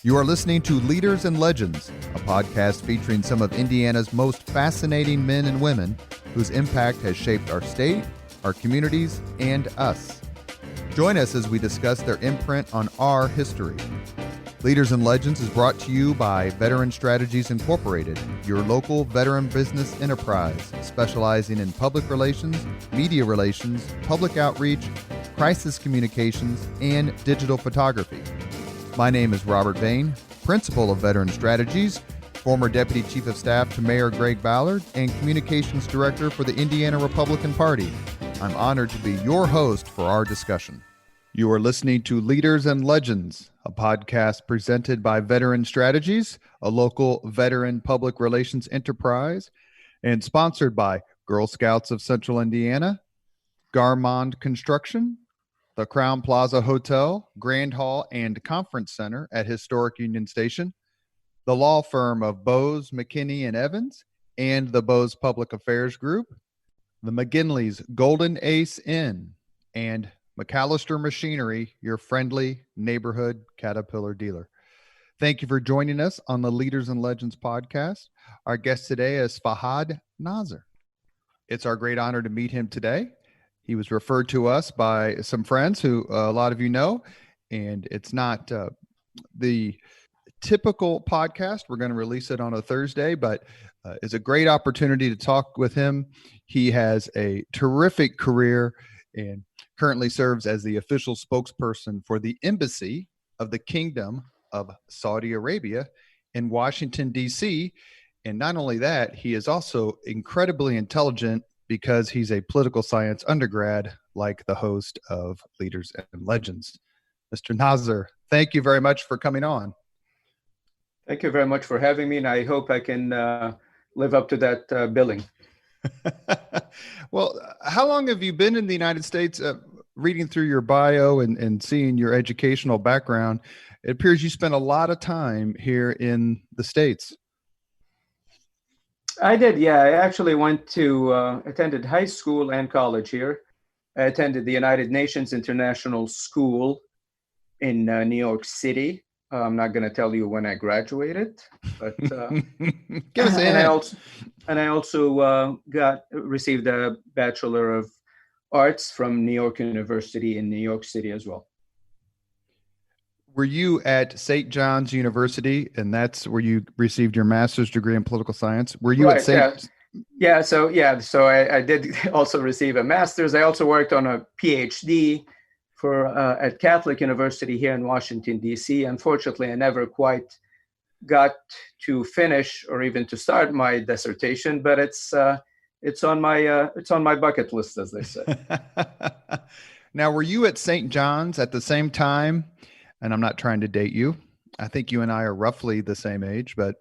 You are listening to Leaders and Legends, a podcast featuring some of Indiana's most fascinating men and women whose impact has shaped our state, our communities, and us. Join us as we discuss their imprint on our history. Leaders and Legends is brought to you by Veteran Strategies Incorporated, your local veteran business enterprise specializing in public relations, media relations, public outreach, crisis communications, and digital photography. My name is Robert Bain, Principal of Veteran Strategies, former Deputy Chief of Staff to Mayor Greg Ballard, and Communications Director for the Indiana Republican Party. I'm honored to be your host for our discussion. You are listening to Leaders and Legends, a podcast presented by Veteran Strategies, a local veteran public relations enterprise, and sponsored by Girl Scouts of Central Indiana, Garmond Construction, the Crown Plaza Hotel, Grand Hall, and Conference Center at Historic Union Station, the law firm of Bose, McKinney, and Evans, and the Bose Public Affairs Group, the McGinley's Golden Ace Inn, and McAllister Machinery, your friendly neighborhood Caterpillar dealer. Thank you for joining us on the Leaders and Legends podcast. Our guest today is Fahad Nazer. It's our great honor to meet him today. He was referred to us by some friends who a lot of you know, and it's not the typical podcast. We're going to release it on a Thursday, but it's a great opportunity to talk with him. He has a terrific career and currently serves as the official spokesperson for the Embassy of the Kingdom of Saudi Arabia in Washington, D.C. And not only that, he is also incredibly intelligent because he's a political science undergrad, like the host of Leaders and Legends. Mr. Nazer, thank you very much for coming on. Thank you very much for having me, and I hope I can live up to that billing. Well, how long have you been in the United States? Reading through your bio and seeing your educational background, it appears you spent a lot of time here in the States. I did, yeah. I actually went to, attended high school and college here. I attended the United Nations International School in New York City. I'm not going to tell you when I graduated, but give us a hint. And I also received a Bachelor of Arts from New York University in New York City as well. Were you at St. John's University, and that's where you received your master's degree in political science? Were you at St. Yeah. So I did also receive a master's. I also worked on a PhD at Catholic University here in Washington, D.C. Unfortunately, I never quite got to finish or even to start my dissertation, but it's on my bucket list, as they say. Now, were you at St. John's at the same time? And I'm not trying to date you. I think you and I are roughly the same age, but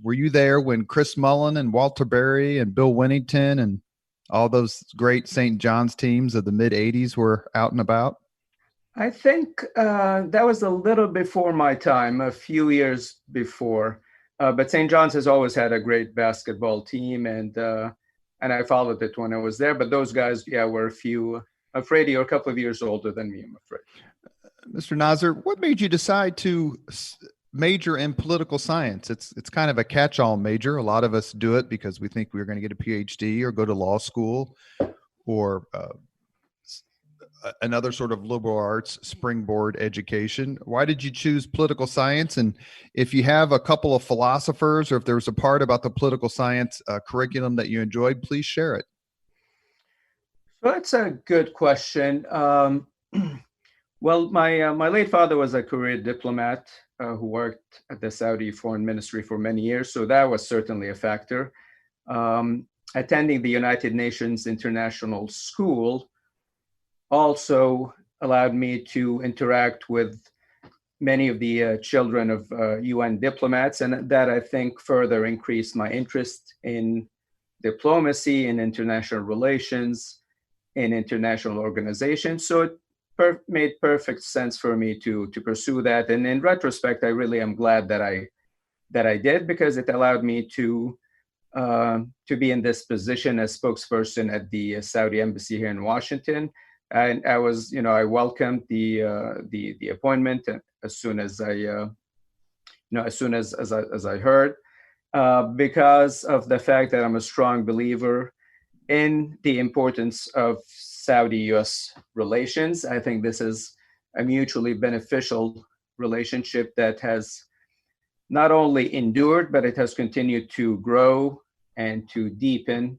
were you there when Chris Mullen and Walter Berry and Bill Winnington and all those great St. John's teams of the mid-'80s were out and about? I think that was a little before my time, a few years before. But St. John's has always had a great basketball team, and I followed it when I was there. But those guys, were afraid you're a couple of years older than me, I'm afraid. Mr. Nazer, what made you decide to major in political science? It's kind of a catch-all major. A lot of us do it because we think we're going to get a PhD or go to law school or another sort of liberal arts springboard education. Why did you choose political science? And if you have a couple of philosophers or if there was a part about the political science curriculum that you enjoyed, please share it. So that's a good question. Well, my late father was a career diplomat who worked at the Saudi Foreign Ministry for many years, so that was certainly a factor. Attending the United Nations International School also allowed me to interact with many of the children of UN diplomats, and that I think further increased my interest in diplomacy, in international relations, in international organizations. So it made perfect sense for me to pursue that. And in retrospect, I really am glad that I did, because it allowed me to be in this position as spokesperson at the Saudi Embassy here in Washington. And I welcomed the appointment as soon as I as soon as I heard, because of the fact that I'm a strong believer in the importance of Saudi-U.S. relations. I think this is a mutually beneficial relationship that has not only endured, but it has continued to grow and to deepen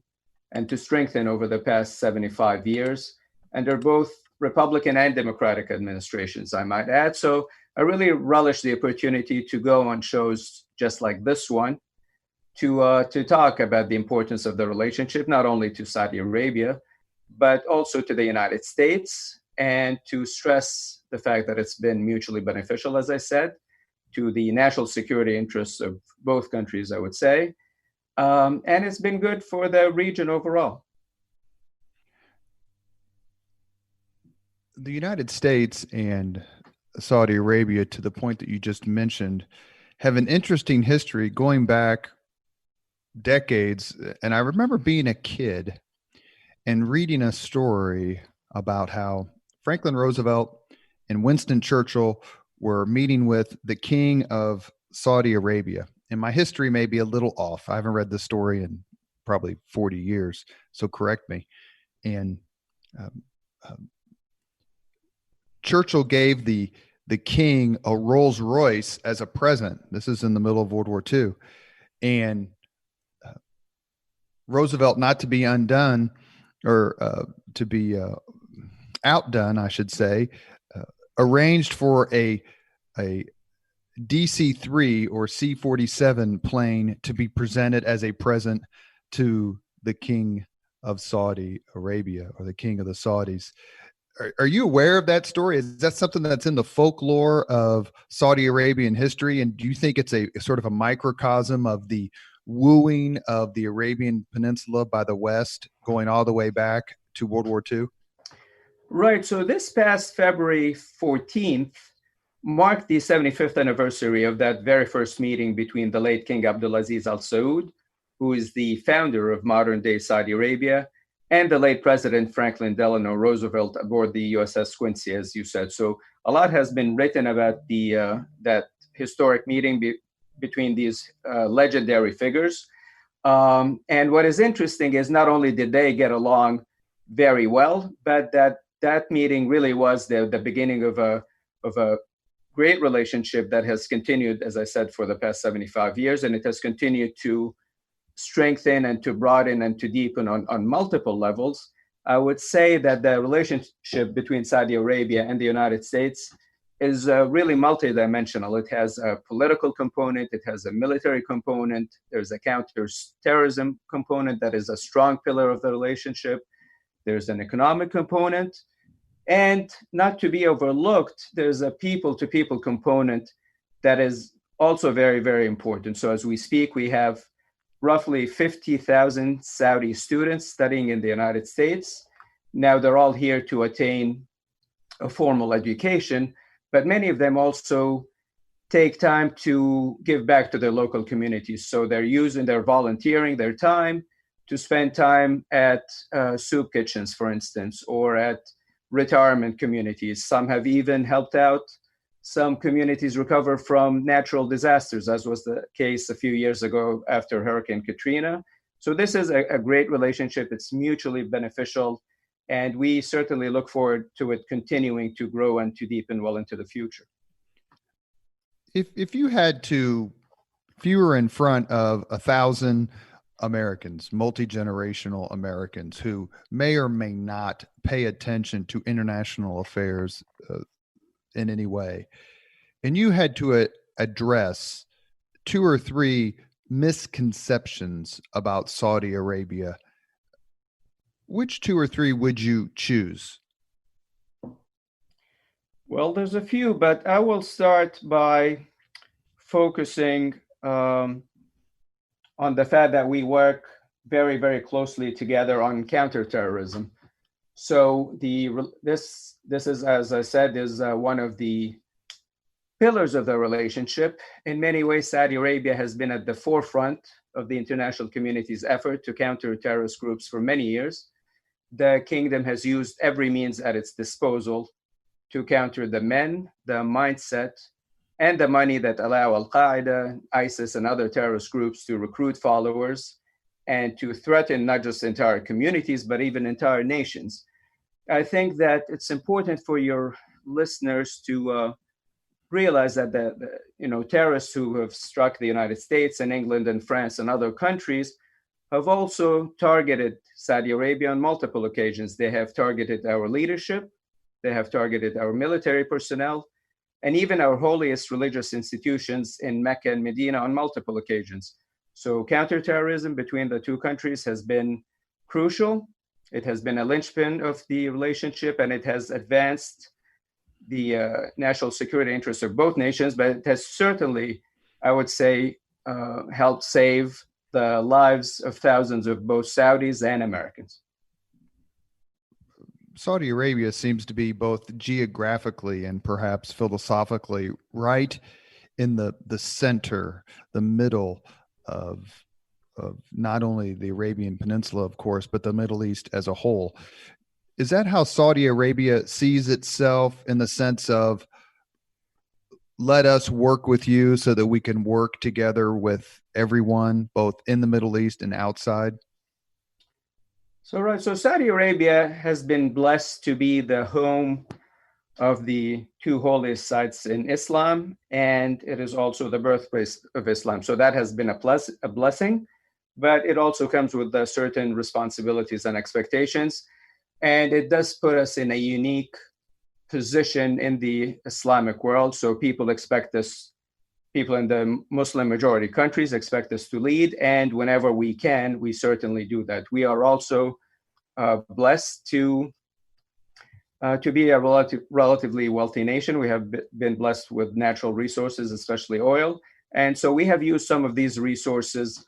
and to strengthen over the past 75 years. And they're both Republican and Democratic administrations, I might add. So I really relish the opportunity to go on shows just like this one to talk about the importance of the relationship, not only to Saudi Arabia, but also to the United States, and to stress the fact that it's been mutually beneficial, as I said, to the national security interests of both countries, I would say. And it's been good for the region overall. The United States and Saudi Arabia, to the point that you just mentioned, have an interesting history going back decades. And I remember being a kid and reading a story about how Franklin Roosevelt and Winston Churchill were meeting with the king of Saudi Arabia. And my history may be a little off. I haven't read this story in probably 40 years, so correct me. And Churchill gave the king a Rolls Royce as a present. This is in the middle of World War II. And Roosevelt, not to be undone or to be outdone, I should say, arranged for a DC-3 or C-47 plane to be presented as a present to the king of Saudi Arabia, or the king of the Saudis. Are you aware of that story? Is that something that's in the folklore of Saudi Arabian history? And do you think it's a sort of a microcosm of the wooing of the Arabian Peninsula by the West, going all the way back to World War II? Right. So this past February 14th marked the 75th anniversary of that very first meeting between the late King Abdulaziz Al Saud, who is the founder of modern-day Saudi Arabia, and the late President Franklin Delano Roosevelt aboard the USS Quincy, as you said. So a lot has been written about that historic meeting between these legendary figures. And what is interesting is not only did they get along very well, but that meeting really was the beginning of a great relationship that has continued, as I said, for the past 75 years, and it has continued to strengthen and to broaden and to deepen on multiple levels. I would say that the relationship between Saudi Arabia and the United States is really multidimensional. It has a political component, it has a military component, there's a counterterrorism component that is a strong pillar of the relationship, there's an economic component, and not to be overlooked, there's a people-to-people component that is also very, very important. So as we speak, we have roughly 50,000 Saudi students studying in the United States. Now they're all here to attain a formal education, but many of them also take time to give back to their local communities. So they're volunteering their time to spend time at soup kitchens, for instance, or at retirement communities. Some have even helped out some communities recover from natural disasters, as was the case a few years ago after Hurricane Katrina. So this is a great relationship. It's mutually beneficial, and we certainly look forward to it continuing to grow and to deepen well into the future. If you were in front of 1,000 Americans, multi-generational Americans who may or may not pay attention to international affairs in any way, and you had to address 2 or 3 misconceptions about Saudi Arabia, which 2 or 3 would you choose? Well, there's a few, but I will start by focusing on the fact that we work very, very closely together on counterterrorism. So this is, as I said, is one of the pillars of the relationship. In many ways, Saudi Arabia has been at the forefront of the international community's effort to counter terrorist groups for many years. The kingdom has used every means at its disposal to counter the men, the mindset, and the money that allow Al-Qaeda, ISIS, and other terrorist groups to recruit followers and to threaten not just entire communities, but even entire nations. I think that it's important for your listeners to realize that the terrorists who have struck the United States and England and France and other countries have also targeted Saudi Arabia on multiple occasions. They have targeted our leadership, they have targeted our military personnel, and even our holiest religious institutions in Mecca and Medina on multiple occasions. So counterterrorism between the two countries has been crucial. It has been a linchpin of the relationship, and it has advanced the national security interests of both nations, but it has certainly, I would say, helped save the lives of thousands of both Saudis and Americans. Saudi Arabia seems to be both geographically and perhaps philosophically right in the center, the middle of not only the Arabian Peninsula, of course, but the Middle East as a whole. Is that how Saudi Arabia sees itself, in the sense of, let us work with you so that we can work together with everyone, both in the Middle East and outside? So Saudi Arabia has been blessed to be the home of the two holiest sites in Islam, and it is also the birthplace of Islam. So that has been a blessing, but it also comes with certain responsibilities and expectations. And it does put us in a unique position in the Islamic world. So people in the Muslim majority countries expect us to lead. And whenever we can, we certainly do that. We are also blessed to be a relatively wealthy nation. We have been blessed with natural resources, especially oil. And so we have used some of these resources,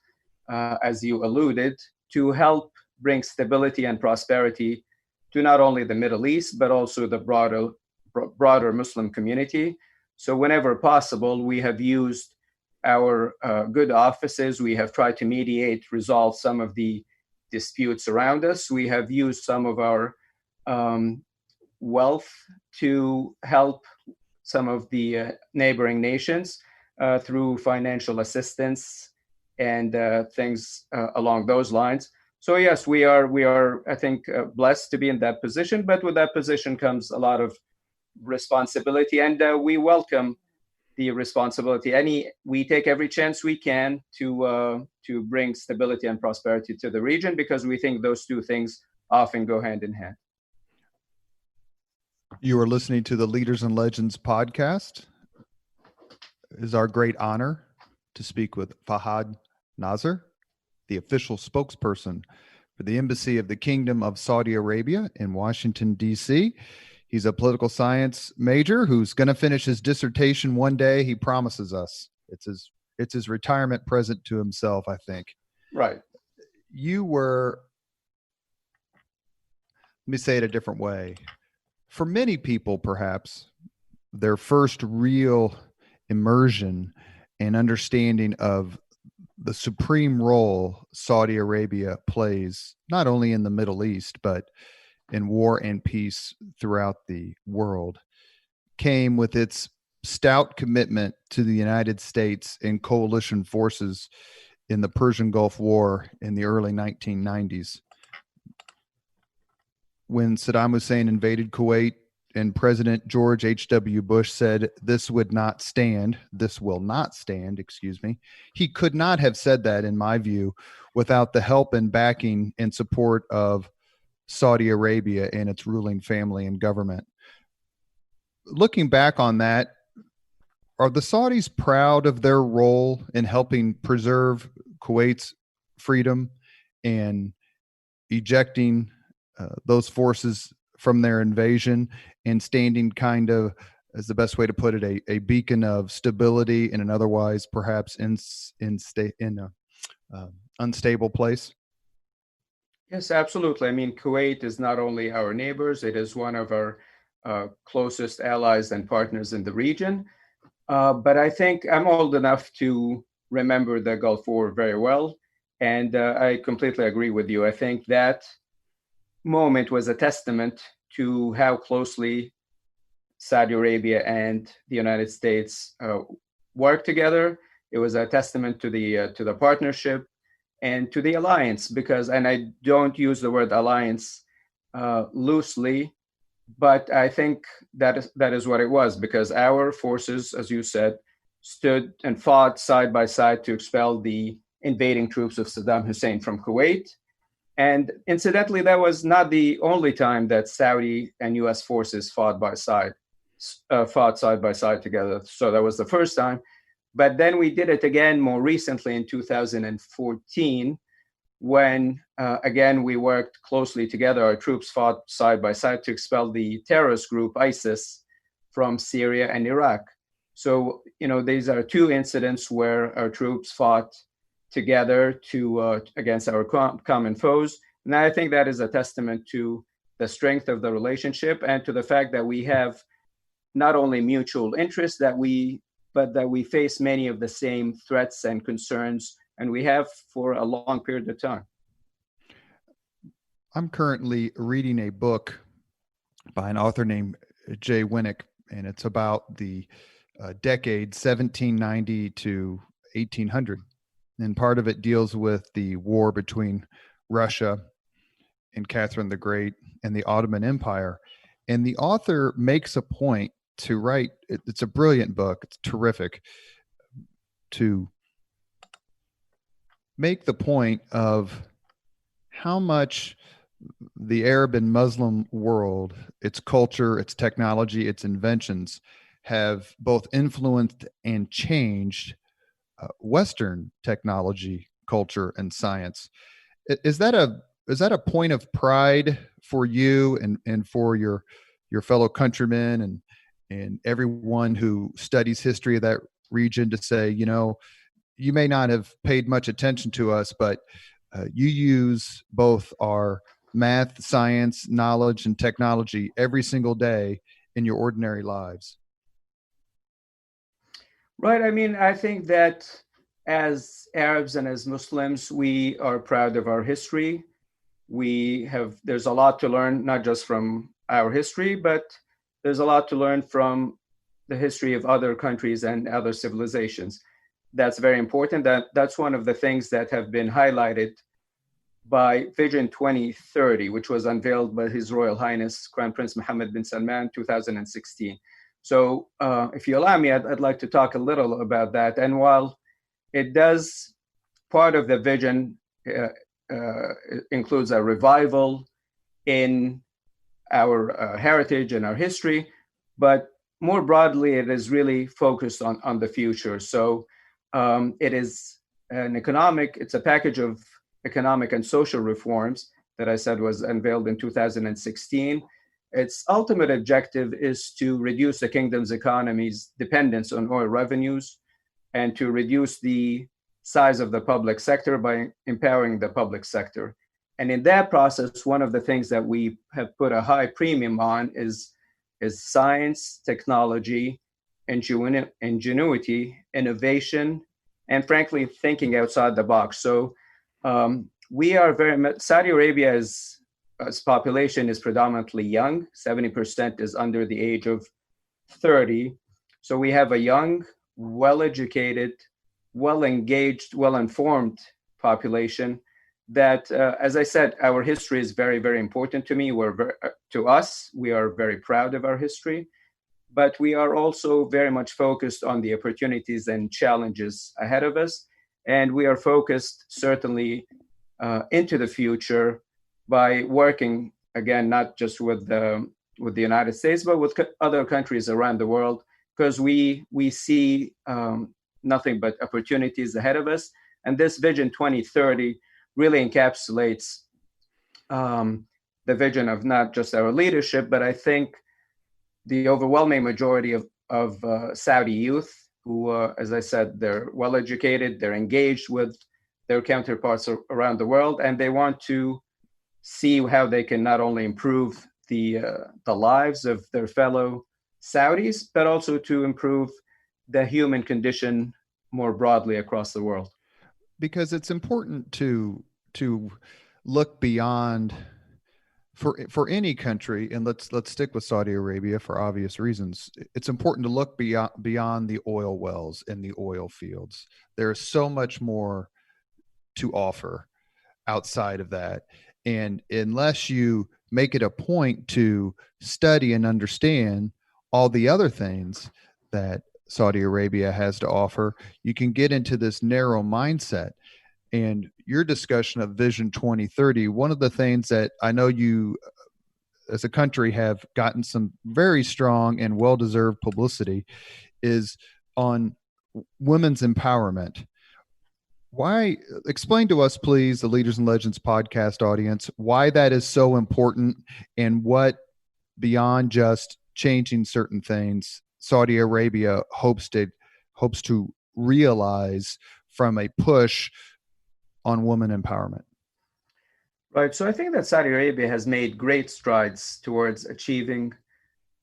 as you alluded, to help bring stability and prosperity to not only the Middle East, but also the broader Muslim community. So whenever possible, we have used our good offices. We have tried to mediate, resolve some of the disputes around us. We have used some of our wealth to help some of the neighboring nations through financial assistance and things along those lines. So yes, we are, I think, blessed to be in that position, but with that position comes a lot of responsibility, and we welcome the responsibility. We take every chance we can to bring stability and prosperity to the region, because we think those two things often go hand in hand. You are listening to the Leaders and Legends podcast. It is our great honor to speak with Fahad Nazer, the official spokesperson for the Embassy of the Kingdom of Saudi Arabia in Washington, D.C. He's a political science major who's going to finish his dissertation one day. He promises us. It's his retirement present to himself, I think. Right. Let me say it a different way. For many people, perhaps, their first real immersion and understanding of the supreme role Saudi Arabia plays, not only in the Middle East, but in war and peace throughout the world, came with its stout commitment to the United States and coalition forces in the Persian Gulf War in the early 1990s. When Saddam Hussein invaded Kuwait and President George H.W. Bush said, this will not stand, he could not have said that, in my view, without the help and backing and support of Saudi Arabia and its ruling family and government. Looking back on that, are the Saudis proud of their role in helping preserve Kuwait's freedom and ejecting those forces from their invasion and standing kind of, as the best way to put it, a beacon of stability in an otherwise perhaps unstable place? Yes, absolutely. I mean, Kuwait is not only our neighbors, it is one of our closest allies and partners in the region. But I think I'm old enough to remember the Gulf War very well. And I completely agree with you. I think that moment was a testament to how closely Saudi Arabia and the United States worked together. It was a testament to the partnership and to the alliance, because, and I don't use the word alliance loosely, but I think that is what it was, because our forces, as you said, stood and fought side by side to expel the invading troops of Saddam Hussein from Kuwait. And incidentally, that was not the only time that Saudi and U.S. forces fought side by side together. So that was the first time. But then we did it again more recently in 2014, when again we worked closely together. Our troops fought side by side to expel the terrorist group ISIS from Syria and Iraq. So, these are two incidents where our troops fought together to against our common foes. And I think that is a testament to the strength of the relationship and to the fact that we have not only mutual interests but that we face many of the same threats and concerns, and we have for a long period of time. I'm currently reading a book by an author named Jay Winnick, and it's about the decade 1790 to 1800. And part of it deals with the war between Russia and Catherine the Great and the Ottoman Empire. And the author makes a point to write, it's a brilliant book, it's terrific, to make the point of how much the Arab and Muslim world, its culture, its technology, its inventions have both influenced and changed Western technology, culture, and science. Is that a point of pride for you and for your fellow countrymen and everyone who studies history of that region, to say, you may not have paid much attention to us, but you use both our math, science, knowledge, and technology every single day in your ordinary lives? Right. I mean, I think that as Arabs and as Muslims, we are proud of our history. There's a lot to learn, not just from our history, but there's a lot to learn from the history of other countries and other civilizations. That's very important. That's one of the things that have been highlighted by Vision 2030, which was unveiled by His Royal Highness Crown Prince Mohammed bin Salman 2016. So if you allow me, I'd like to talk a little about that. And while it does, part of the vision includes a revival in our heritage and our history, but more broadly, it is really focused on the future. So it is it's a package of economic and social reforms that I said was unveiled in 2016. Its ultimate objective is to reduce the kingdom's economy's dependence on oil revenues and to reduce the size of the public sector by empowering the public sector. And in that process, one of the things that we have put a high premium on is science, technology, ingenuity, innovation, and frankly, thinking outside the box. So we are Saudi Arabia's population is predominantly young. 70% is under the age of 30. So we have a young, well-educated, well-engaged, well-informed population that, as I said, our history is very, very important to me. To us, we are very proud of our history, but we are also very much focused on the opportunities and challenges ahead of us. And we are focused certainly into the future by working, again, not just with the United States, but with other countries around the world, because we see nothing but opportunities ahead of us. And this Vision 2030 really encapsulates the vision of not just our leadership, but I think the overwhelming majority of Saudi youth who, as I said, they're well educated, they're engaged with their counterparts around the world, and they want to see how they can not only improve the lives of their fellow Saudis, but also to improve the human condition more broadly across the world. Because it's important to look beyond For any country, and let's stick with Saudi Arabia for obvious reasons, it's important to look beyond the oil wells and the oil fields. There is so much more to offer outside of that. And unless you make it a point to study and understand all the other things that Saudi Arabia has to offer, you can get into this narrow mindset. And your discussion of Vision 2030, one of the things that I know you as a country have gotten some very strong and well-deserved publicity is on women's empowerment. Why, explain to us, please, the Leaders and Legends podcast audience, why that is so important and what, beyond just changing certain things, Saudi Arabia hopes to realize from a push on women empowerment. Right. So I think that Saudi Arabia has made great strides towards achieving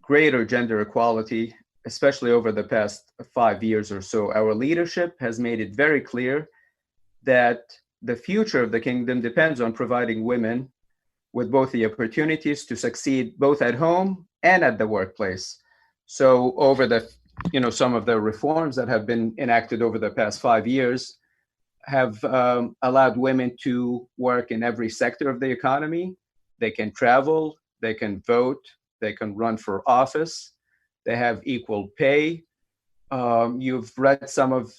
greater gender equality, especially over the past 5 years or so. Our leadership has made it very clear that the future of the kingdom depends on providing women with both the opportunities to succeed both at home and at the workplace. So over the, some of the reforms that have been enacted over the past 5 years have allowed women to work in every sector of the economy. They can travel, they can vote, they can run for office, they have equal pay. You've read some of,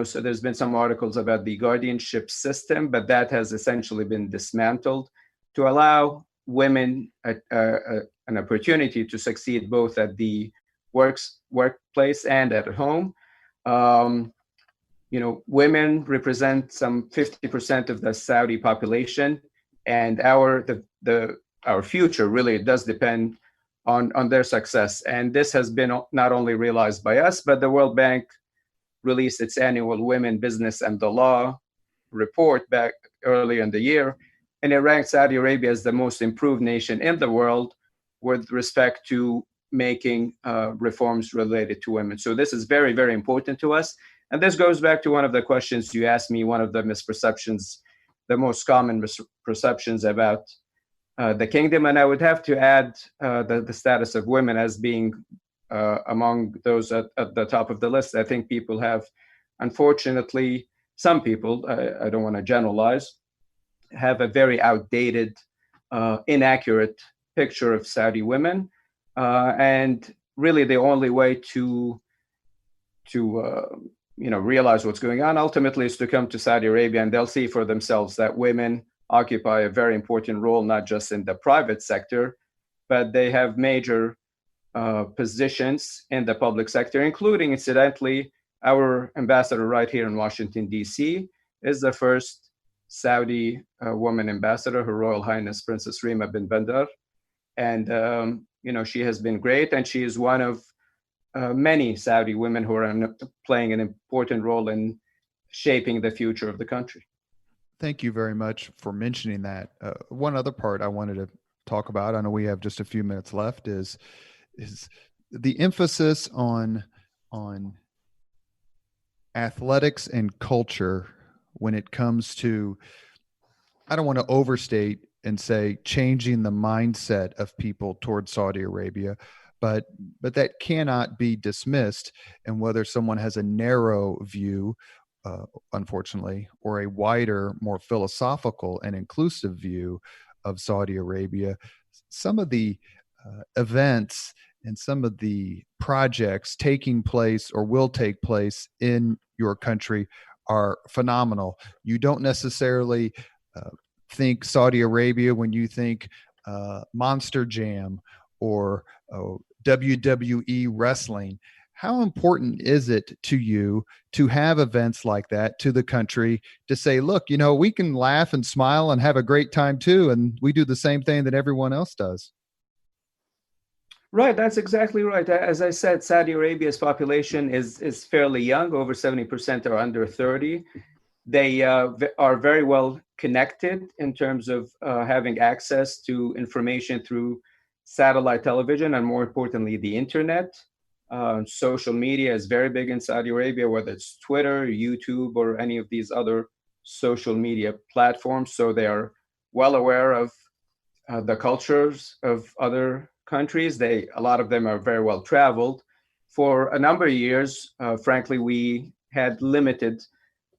so there's been some articles about the guardianship system, but that has essentially been dismantled to allow women an opportunity to succeed both at the workplace and at home. Women represent some 50% of the Saudi population, and our future really does depend on their success. And this has been not only realized by us, but the World Bank released its annual Women, Business, and the Law report back earlier in the year, and it ranked Saudi Arabia as the most improved nation in the world with respect to making reforms related to women. So this is very, very important to us. And this goes back to one of the questions you asked me, one of the misperceptions, the most common misperceptions about the kingdom. And I would have to add the status of women as being among those at the top of the list. I think people have, unfortunately, some people, I don't want to generalize, have a very outdated, inaccurate picture of Saudi women. And really the only way to realize what's going on ultimately is to come to Saudi Arabia, and they'll see for themselves that women occupy a very important role, not just in the private sector, but they have major positions in the public sector, including, incidentally, our ambassador right here in Washington, D.C. is the first Saudi woman ambassador, Her Royal Highness Princess Rima bin Bandar. And, she has been great, and she is one of many Saudi women who are playing an important role in shaping the future of the country. Thank you very much for mentioning that. One other part I wanted to talk about, I know we have just a few minutes left, is the emphasis on athletics and culture when it comes to, I don't want to overstate and say changing the mindset of people towards Saudi Arabia, but that cannot be dismissed. And whether someone has a narrow view, unfortunately, or a wider, more philosophical and inclusive view of Saudi Arabia, some of the events and some of the projects taking place or will take place in your country are phenomenal. You don't necessarily think Saudi Arabia when you think Monster Jam or WWE wrestling. How important is it to you to have events like that to the country to say, look, we can laugh and smile and have a great time too, and we do the same thing that everyone else does? Right, that's exactly right. As I said, Saudi Arabia's population is fairly young. Over 70% are under 30. They are very well connected in terms of having access to information through satellite television and, more importantly, the internet. Social media is very big in Saudi Arabia, whether it's Twitter, YouTube, or any of these other social media platforms. So they are well aware of the cultures of other countries. A lot of them are very well traveled. For a number of years, frankly, we had limited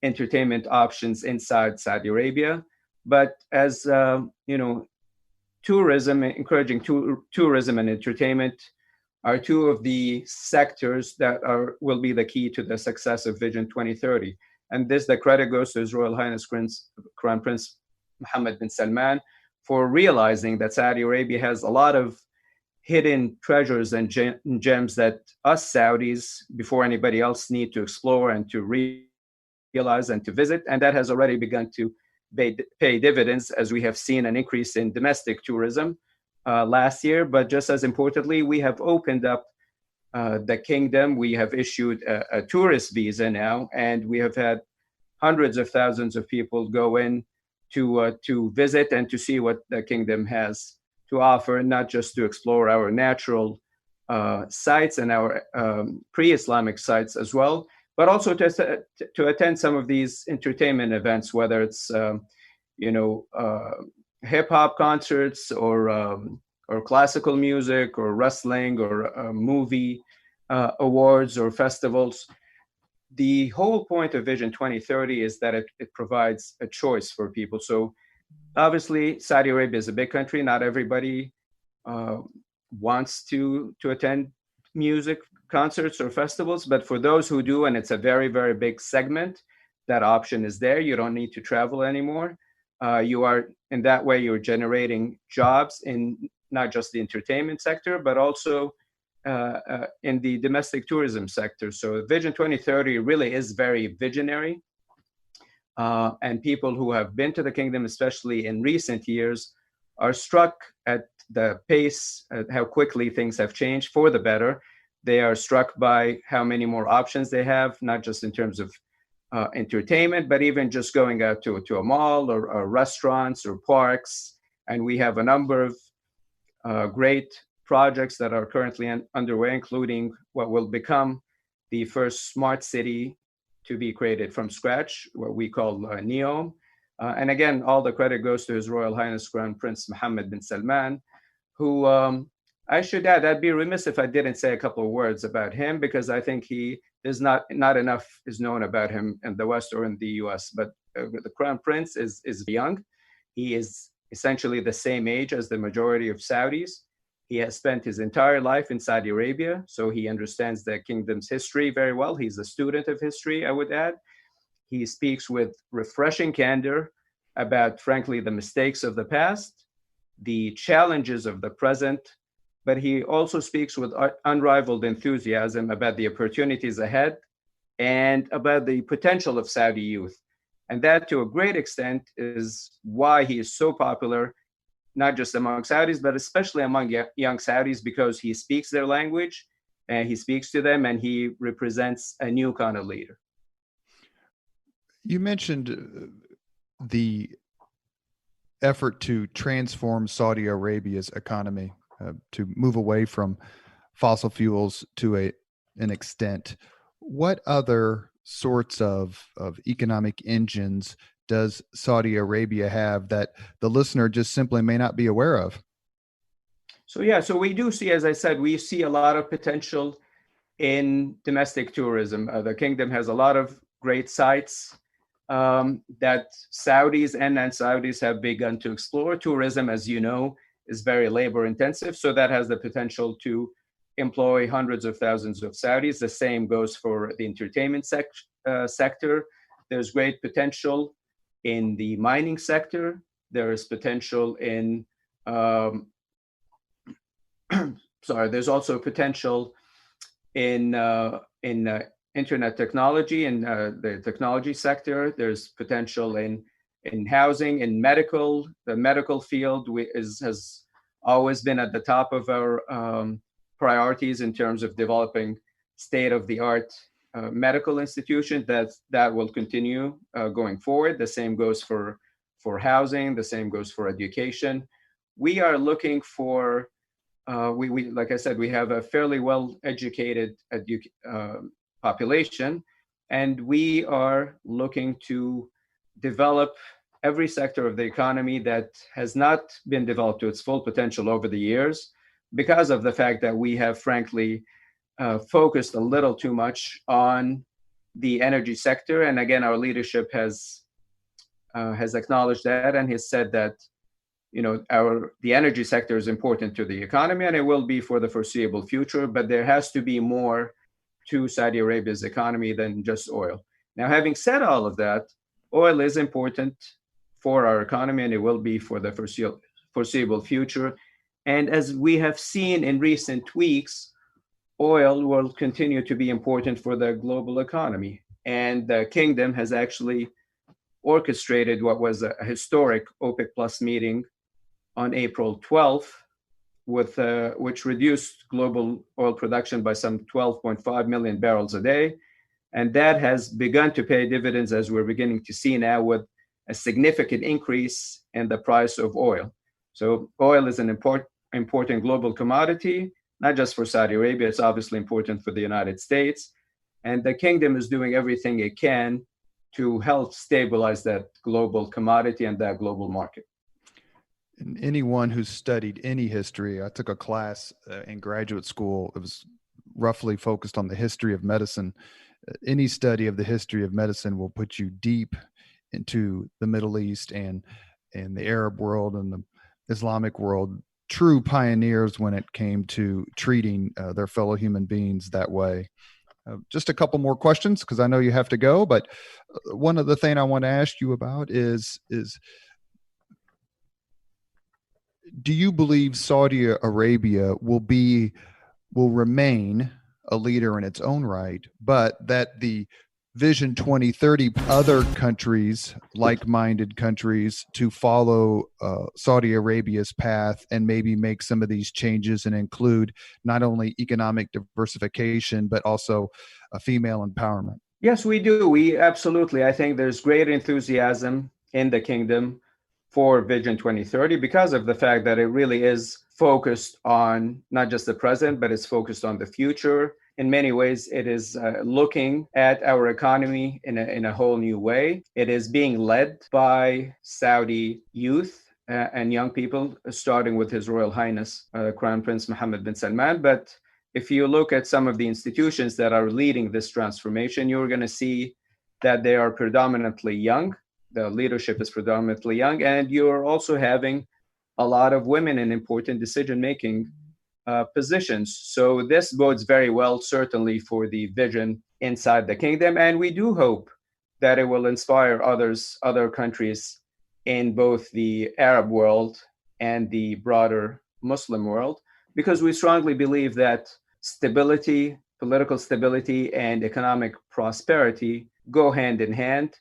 entertainment options inside Saudi Arabia. But as tourism, encouraging tourism and entertainment are two of the sectors that will be the key to the success of Vision 2030. And this, the credit goes to His Royal Highness Crown Prince Mohammed bin Salman for realizing that Saudi Arabia has a lot of hidden treasures and gems that us Saudis, before anybody else, need to explore and to realize and to visit. And that has already begun to pay dividends, as we have seen an increase in domestic tourism last year. But just as importantly, we have opened up the kingdom. We have issued a tourist visa now, and we have had hundreds of thousands of people go in to visit and to see what the kingdom has to offer, not just to explore our natural sites and our pre-Islamic sites as well, but also to attend some of these entertainment events, whether it's hip hop concerts or classical music or wrestling or movie awards or festivals. The whole point of Vision 2030 is that it provides a choice for people. So obviously, Saudi Arabia is a big country. Not everybody wants to attend music concerts or festivals, but for those who do, and it's a very, very big segment, that option is there. You don't need to travel anymore. In that way, you're generating jobs in not just the entertainment sector, but also in the domestic tourism sector. So Vision 2030 really is very visionary. And people who have been to the kingdom, especially in recent years, are struck at the pace, at how quickly things have changed for the better. They are struck by how many more options they have, not just in terms of entertainment, but even just going out to a mall or restaurants or parks. And we have a number of great projects that are currently underway, including what will become the first smart city to be created from scratch, what we call NEOM. And again, all the credit goes to His Royal Highness Crown Prince Mohammed bin Salman, who I should add, I'd be remiss if I didn't say a couple of words about him, because I think there's not enough is known about him in the West or in the US. But the Crown Prince is young. He is essentially the same age as the majority of Saudis. He has spent his entire life in Saudi Arabia, so he understands the kingdom's history very well. He's a student of history, I would add. He speaks with refreshing candor about, frankly, the mistakes of the past, the challenges of the present, but he also speaks with unrivaled enthusiasm about the opportunities ahead and about the potential of Saudi youth. And that, to a great extent, is why he is so popular, not just among Saudis, but especially among young Saudis, because he speaks their language and he speaks to them, and he represents a new kind of leader. You mentioned the effort to transform Saudi Arabia's economy, to move away from fossil fuels to an extent. What other sorts of economic engines does Saudi Arabia have that the listener just simply may not be aware of? So we do see, as I said, we see a lot of potential in domestic tourism. The kingdom has a lot of great sites that Saudis and non-Saudis have begun to explore. Tourism, as you know, is very labor intensive, so that has the potential to employ hundreds of thousands of Saudis. The same goes for the entertainment sector. There's great potential in the mining sector. There is potential in there's also potential in internet technology, in the technology sector. There's potential in housing, in medical. The medical field has always been at the top of our priorities in terms of developing state-of-the-art medical institutions. That will continue going forward. The same goes for housing. The same goes for education. We are looking for, we like I said, we have a fairly well-educated population, and we are looking to develop every sector of the economy that has not been developed to its full potential over the years because of the fact that we have, frankly, focused a little too much on the energy sector. And again, our leadership has acknowledged that and has said that the energy sector is important to the economy, and it will be for the foreseeable future. But there has to be more to Saudi Arabia's economy than just oil. Now, having said all of that, oil is important for our economy, and it will be for the foreseeable future. And as we have seen in recent weeks, oil will continue to be important for the global economy. And the kingdom has actually orchestrated what was a historic OPEC Plus meeting on April 12th, which reduced global oil production by some 12.5 million barrels a day. And that has begun to pay dividends, as we're beginning to see now, with a significant increase in the price of oil. So oil is an important global commodity, not just for Saudi Arabia. It's obviously important for the United States. And the kingdom is doing everything it can to help stabilize that global commodity and that global market. And anyone who's studied any history, I took a class in graduate school. It was roughly focused on the history of medicine. Any study of the history of medicine will put you deep into the Middle East and the Arab world and the Islamic world, true pioneers when it came to treating their fellow human beings that way. Just a couple more questions because I know you have to go, but one of the things I want to ask you about is do you believe Saudi Arabia will remain a leader in its own right, but that the Vision 2030 other countries, like-minded countries, to follow Saudi Arabia's path and maybe make some of these changes and include not only economic diversification, but also female empowerment? Yes, we do. We absolutely. I think there's great enthusiasm in the kingdom for Vision 2030 because of the fact that it really is focused on not just the present, but it's focused on the future. In many ways, it is looking at our economy in a whole new way. It is being led by Saudi youth and young people, starting with His Royal Highness, Crown Prince Mohammed bin Salman. But if you look at some of the institutions that are leading this transformation, you're going to see that they are predominantly young. The leadership is predominantly young, and you're also having a lot of women in important decision-making positions. So this bodes very well, certainly, for the vision inside the kingdom. And we do hope that it will inspire other countries in both the Arab world and the broader Muslim world, because we strongly believe that stability, political stability, and economic prosperity go hand in hand.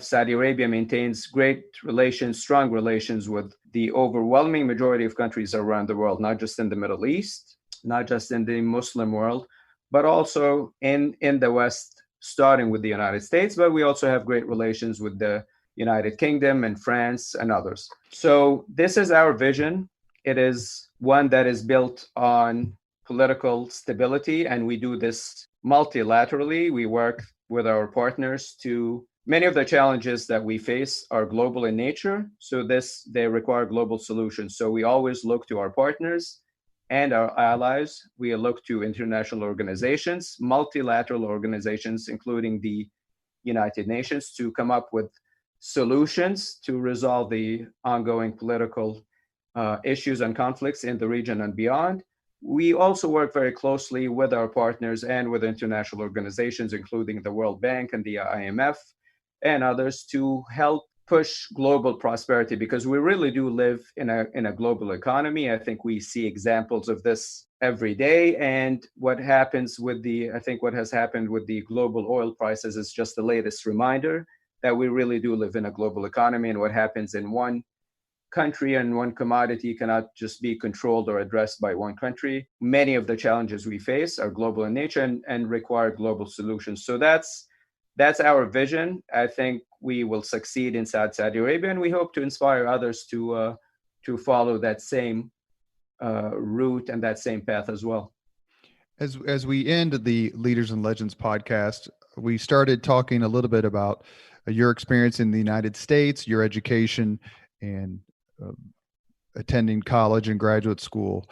Saudi Arabia maintains great relations, strong relations with the overwhelming majority of countries around the world, not just in the Middle East, not just in the Muslim world, but also in the West, starting with the United States. But we also have great relations with the United Kingdom and France and others. So this is our vision. It is one that is built on political stability, and we do this multilaterally. We work with our partners to many of the challenges that we face are global in nature, so they require global solutions. So we always look to our partners and our allies. We look to international organizations, multilateral organizations, including the United Nations, to come up with solutions to resolve the ongoing political issues and conflicts in the region and beyond. We also work very closely with our partners and with international organizations, including the World Bank and the IMF, and others, to help push global prosperity, because we really do live in a global economy. I think we see examples of this every day. And what has happened with the global oil prices is just the latest reminder that we really do live in a global economy, and what happens in one country and one commodity cannot just be controlled or addressed by one country. Many of the challenges we face are global in nature and require global solutions. So that's our vision. I think we will succeed inside Saudi Arabia, and we hope to inspire others to follow that same route and that same path as well. As we end the Leaders and Legends podcast, we started talking a little bit about your experience in the United States, your education, and uh, attending college and graduate school.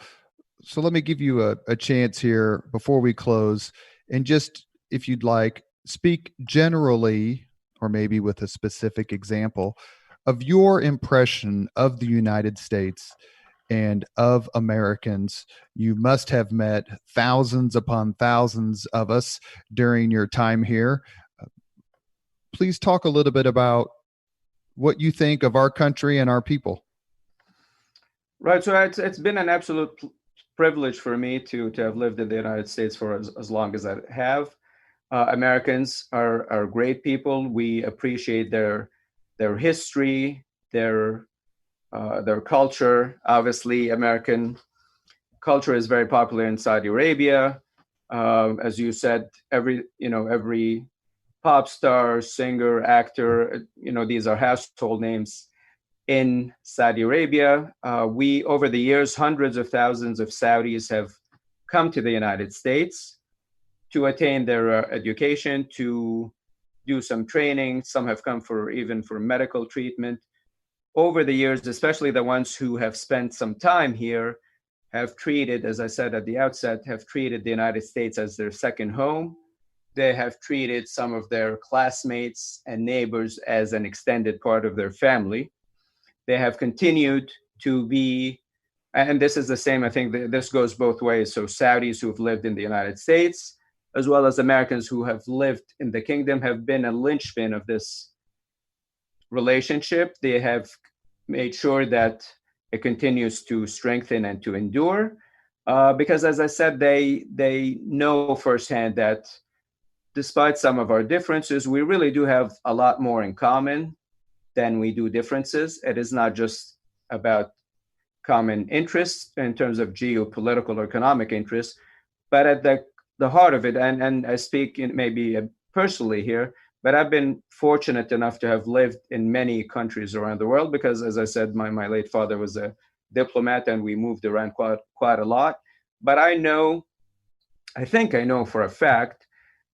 So let me give you a chance here before we close, and just, if you'd like, speak generally, or maybe with a specific example, of your impression of the United States and of Americans. You must have met thousands upon thousands of us during your time here. Please talk a little bit about what you think of our country and our people. Right. So it's been an absolute privilege for me to have lived in the United States for as long as I have. Americans are great people. We appreciate their history, their culture. Obviously, American culture is very popular in Saudi Arabia. As you said, every pop star, singer, actor, these are household names in Saudi Arabia. We, over the years, hundreds of thousands of Saudis have come to the United States to attain their education, to do some training. Some have come even for medical treatment. Over the years, especially the ones who have spent some time here, have treated, as I said at the outset, have treated the United States as their second home. They have treated some of their classmates and neighbors as an extended part of their family. They have continued to be, and this is the same, I think this goes both ways. So Saudis who've lived in the United States, as well as Americans who have lived in the kingdom, have been a linchpin of this relationship. They have made sure that it continues to strengthen and to endure. Because as I said, they know firsthand that despite some of our differences, we really do have a lot more in common than we do differences. It is not just about common interests in terms of geopolitical or economic interests, but at the heart of it, and I speak maybe personally here, but I've been fortunate enough to have lived in many countries around the world because, as I said, my late father was a diplomat and we moved around quite a lot. But I think I know for a fact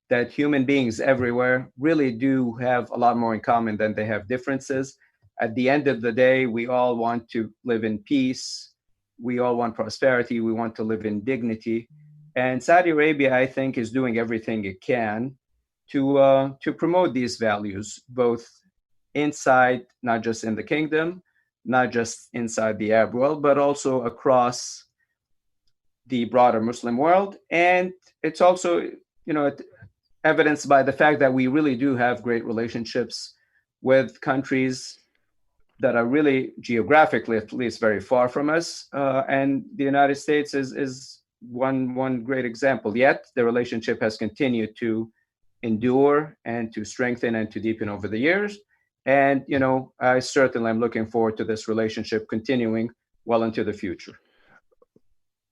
that human beings everywhere really do have a lot more in common than they have differences. At the end of the day, we all want to live in peace. We all want prosperity. We want to live in dignity. And Saudi Arabia, I think, is doing everything it can to promote these values, both inside, not just in the kingdom, not just inside the Arab world, but also across the broader Muslim world. And it's also, evidenced by the fact that we really do have great relationships with countries that are really geographically, at least, very far from us. And the United States is one great example. Yet the relationship has continued to endure and to strengthen and to deepen over the years. And, I certainly am looking forward to this relationship continuing well into the future.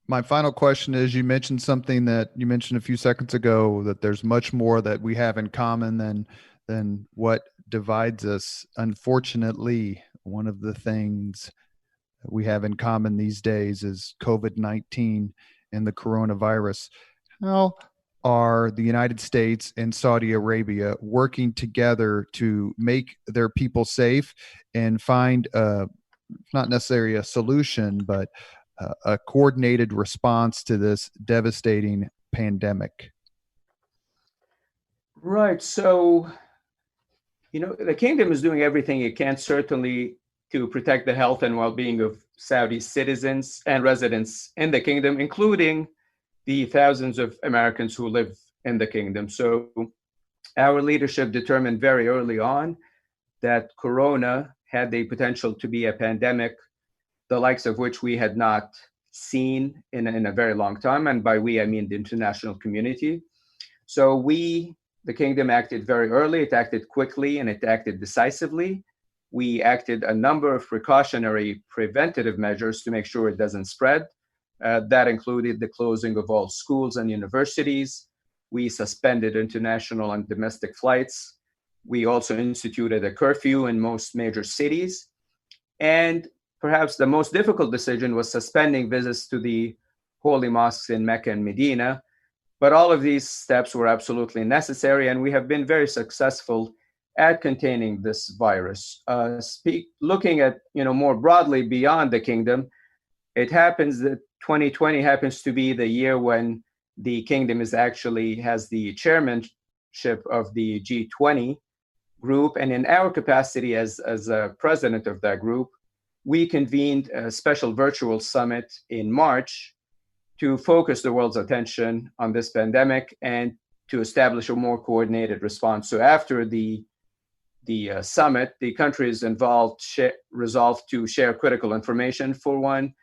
My final question is, you mentioned something that you mentioned a few seconds ago, that there's much more that we have in common than what divides us. Unfortunately, one of the things that we have in common these days is COVID-19 and the coronavirus. How are the United States and Saudi Arabia working together to make their people safe and find not necessarily a solution, but a coordinated response to this devastating pandemic? Right. So, the kingdom is doing everything it can, certainly, to protect the health and well-being of Saudi citizens and residents in the kingdom, including the thousands of Americans who live in the kingdom. So our leadership determined very early on that Corona had the potential to be a pandemic, the likes of which we had not seen in a very long time. And by we, I mean the international community. So the kingdom, acted very early, it acted quickly, and it acted decisively. We acted a number of precautionary preventative measures to make sure it doesn't spread. That included the closing of all schools and universities. We suspended international and domestic flights. We also instituted a curfew in most major cities. And perhaps the most difficult decision was suspending visits to the holy mosques in Mecca and Medina. But all of these steps were absolutely necessary, and we have been very successful at containing this virus. Looking at more broadly beyond the kingdom, it happens that 2020 happens to be the year when the kingdom has the chairmanship of the G20 group, and in our capacity as a president of that group, we convened a special virtual summit in March to focus the world's attention on this pandemic and to establish a more coordinated response. So after the summit, the countries involved resolved to share critical information, for one,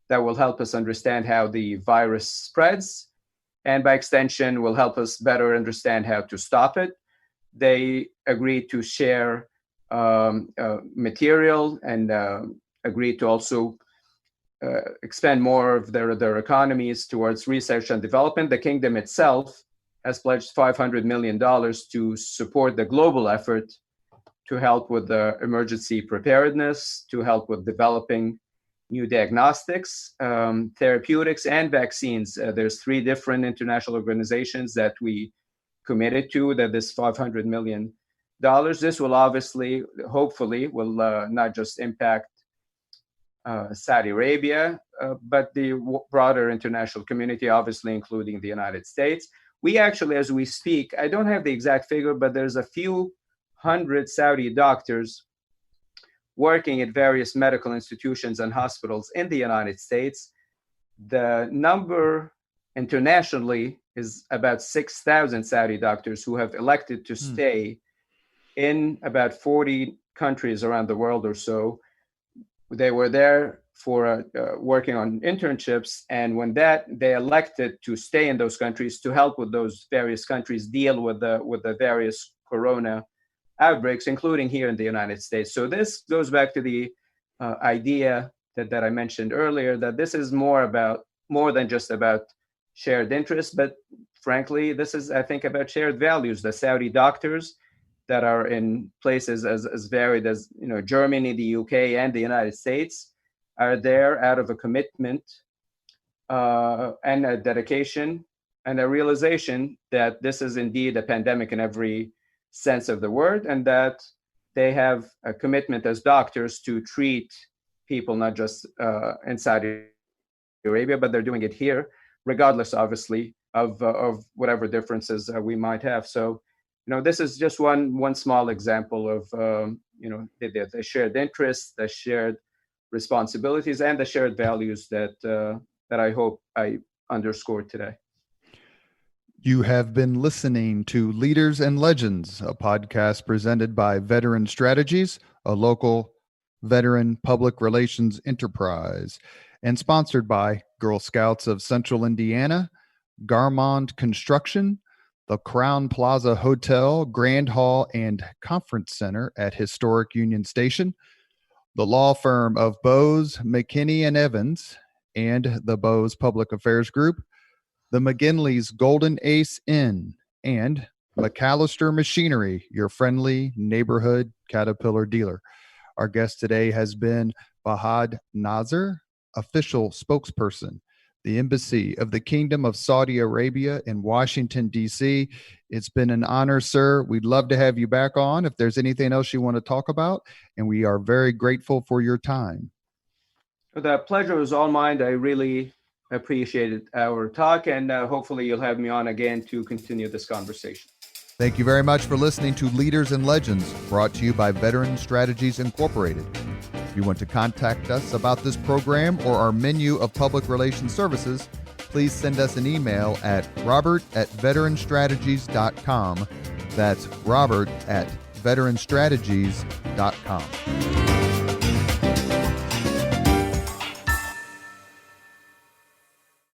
that will help us understand how the virus spreads, and by extension will help us better understand how to stop it. They agreed to share material and agreed to also expend more of their economies towards research and development. The kingdom itself has pledged $500 million to support the global effort to help with the emergency preparedness, to help with developing new diagnostics, therapeutics, and vaccines. There's 3 different international organizations that we committed to that this $500 million. This will hopefully, will not just impact Saudi Arabia, but the broader international community, obviously including the United States. We actually, as we speak, I don't have the exact figure, but there's a few hundred Saudi doctors working at various medical institutions and hospitals in the United States. The number internationally is about 6,000 Saudi doctors who have elected to stay in about 40 countries around the world or so. They were there for working on internships, and when they elected to stay in those countries to help with those various countries deal with the various corona outbreaks, including here in the United States. So this goes back to the idea that I mentioned earlier, that this is more than just about shared interests, but frankly, this is, I think, about shared values. The Saudi doctors that are in places as varied as Germany, the UK, and the United States are there out of a commitment and a dedication and a realization that this is indeed a pandemic in every sense of the word, and that they have a commitment as doctors to treat people not just in Saudi Arabia, but they're doing it here, regardless, obviously, of whatever differences we might have. So, this is just one small example of the shared interests, the shared responsibilities, and the shared values that I hope I underscored today. You have been listening to Leaders and Legends, a podcast presented by Veteran Strategies, a local veteran public relations enterprise, and sponsored by Girl Scouts of Central Indiana, Garmond Construction, the Crown Plaza Hotel, Grand Hall, and Conference Center at Historic Union Station, the law firm of Bose, McKinney & Evans, and the Bose Public Affairs Group, the McGinley's Golden Ace Inn, and McAllister Machinery, your friendly neighborhood Caterpillar dealer. Our guest today has been Fahad Nazer, official spokesperson, the Embassy of the Kingdom of Saudi Arabia in Washington, D.C. It's been an honor, sir. We'd love to have you back on if there's anything else you want to talk about, and we are very grateful for your time. The pleasure was all mine. I really appreciated our talk, and hopefully you'll have me on again to continue this conversation. Thank you very much for listening to Leaders and Legends, brought to you by Veteran Strategies Incorporated. If you want to contact us about this program or our menu of public relations services, please send us an email at robert@veteranstrategies.com. That's robert@veteranstrategies.com.